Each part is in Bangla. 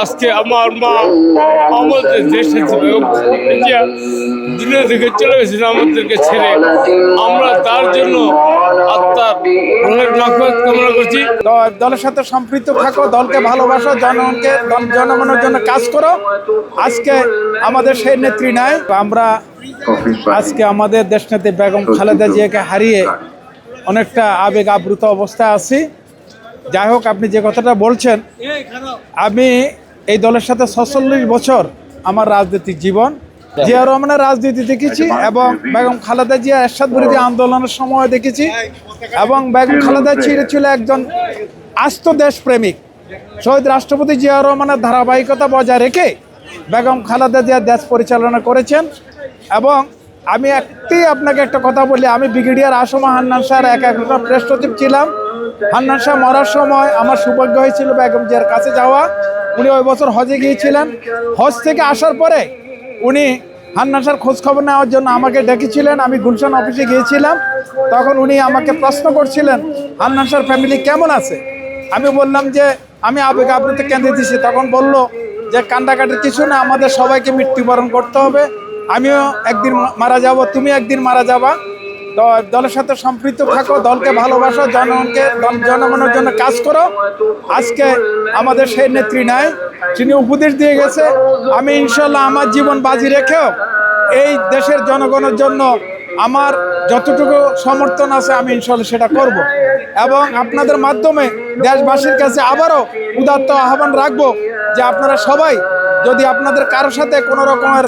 আজকে আমার মা আমাদের দেশে দুনিয়া থেকে চলে গেছিল আমাদেরকে ছেড়ে। আমরা তার জন্য আত্মার রোহের মাগফিরাত কামনা করছি। দলের সাথে সম্পৃক্ত থাকো, দলকে ভালোবাসো, জনগণের জন্য কাজ করো। আজকে আমাদের সেই নেত্রী নাই। আমরা আজকে আমাদের দেশনেত্রী বেগম খালেদা জিয়াকে হারিয়ে অনেকটা আবেগ আপ্লুত অবস্থায় আছি। যাই হোক, আপনি যে কথাটা বলছেন, আমি এই দলের সাথে ৪৬ বছর আমার রাজনৈতিক জীবন। জিয়া রহমানের রাজনীতি দেখেছি এবং বেগম খালেদা জিয়া এরশাদ বিরোধী আন্দোলনের সময় দেখেছি। এবং বেগম খালেদা জিয়া ছিল একজন আস্ত দেশপ্রেমিক। শহীদ রাষ্ট্রপতি জিয়া রহমানের ধারাবাহিকতা বজায় রেখে বেগম খালেদা জিয়া দেশ পরিচালনা করেছেন। এবং আমি আপনাকে একটা কথা বলি, আমি ব্রিগেডিয়ার আসমা হান্নান শাহর একটা প্রেস সচিব ছিলাম। হান্নান শাহ মরার সময় আমার সৌভাগ্য হয়েছিল বেগম জিয়ার কাছে যাওয়া। উনি ওই বছর হজে গিয়েছিলেন। হজ থেকে আসার পরে উনি হান্নান শাহর খোঁজখবর নেওয়ার জন্য আমাকে ডেকেছিলেন। আমি গুলশান অফিসে গিয়েছিলাম। তখন উনি আমাকে প্রশ্ন করছিলেন হান্নান শাহর ফ্যামিলি কেমন আছে। আমি বললাম যে আমি আবেগ আপ্লুত কেঁদে দিছি। তখন বলল যে কান্দাকাটির কিছু না, আমাদের সবাইকে মৃত্যুবরণ করতে হবে। আমিও একদিন মারা যাব, তুমি একদিন মারা যাবা। দলের সাথে সম্পৃক্ত থাকো, দলকে ভালোবাসো, জনগণের জন্য কাজ করো। আজকে আমাদের সেই নেত্রী নাই, তিনি উপদেশ দিয়ে গেছে। আমি ইনশাল্লাহ আমার জীবন বাজি রেখেও এই দেশের জনগণের জন্য আমার যতটুকু সমর্থন আছে আমি ইনশাল্লাহ সেটা করব। এবং আপনাদের মাধ্যমে দেশবাসীর কাছে আবারও উদাত্ত আহ্বান রাখবো যে আপনারা সবাই যদি আপনাদের কারোর সাথে কোনো রকমের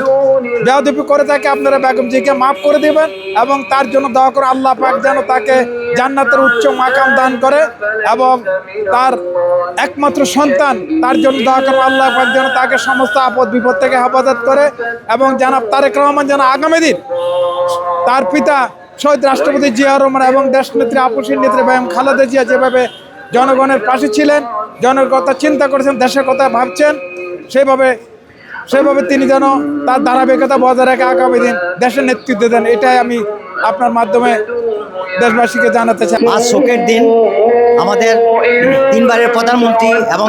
বেয়াদবি করে থাকে, আপনারা বেগম জিকে মাফ করে দেবেন এবং তার জন্য দোয়া করে আল্লাহ পাক যেন তাকে জান্নাতের উচ্চ মাকাম দান করে। এবং তার একমাত্র সন্তান, তার জন্য দোয়া করে আল্লাহ পাক যেন তাকে সমস্ত আপদ বিপদ থেকে হেফাজত করে। এবং জনাব তারেক রহমান যেন আগামী দিন তার পিতা শহীদ রাষ্ট্রপতি জিয়া রহমান এবং দেশনেত্রী আপসীর নেত্রী বেগম খালেদা জিয়া যেভাবে জনগণের পাশে ছিলেন, জনের কথা চিন্তা করেছেন, দেশের কথা ভাবছেন, সেভাবে তিনি যেন তার ধারাবাহিকতা বজায় রেখে আগামী দিন দেশের নেতৃত্ব দেন। এটাই আমি আপনার মাধ্যমে দেশবাসীকে জানাতে চাই। আজ শোকের দিন। আমাদের তিনবারের প্রধানমন্ত্রী এবং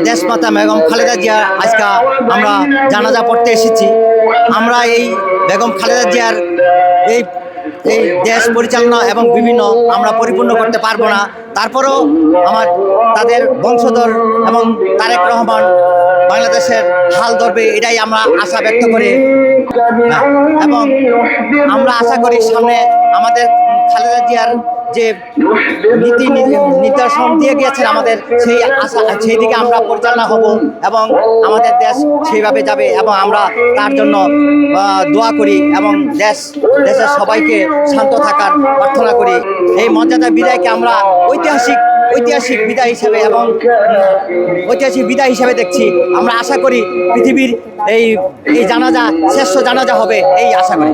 দেশমাতা বেগম খালেদা জিয়া আজকে আমরা জানাজা পড়তে এসেছি। আমরা এই বেগম খালেদা জিয়ার এই দেশ পরিচালনা এবং বিভিন্ন আমরা পরিপূর্ণ করতে পারবো না। তারপরেও তাদের বংশধর এবং তারেক রহমান বাংলাদেশের হাল ধরবে, এটাই আমরা আশা ব্যক্ত করি। এবং আমরা আশা করি সামনে আমাদের খালেদা জিয়ার যে নীতি নির্দেশন দিয়ে গিয়েছেন আমাদের, সেই দিকে আমরা পরিচালনা হব এবং আমাদের দেশ সেইভাবে যাবে। এবং আমরা তার জন্য দোয়া করি এবং দেশের সবাইকে শান্ত থাকার প্রার্থনা করি। এই মর্যাদা বিদায়কে আমরা ঐতিহাসিক বিদায় হিসেবে এবং ঐতিহাসিক বিদায় হিসেবে দেখছি। আমরা আশা করি পৃথিবীর এই জানাজা শ্রেষ্ঠ জানাজা হবে, এই আশা করি।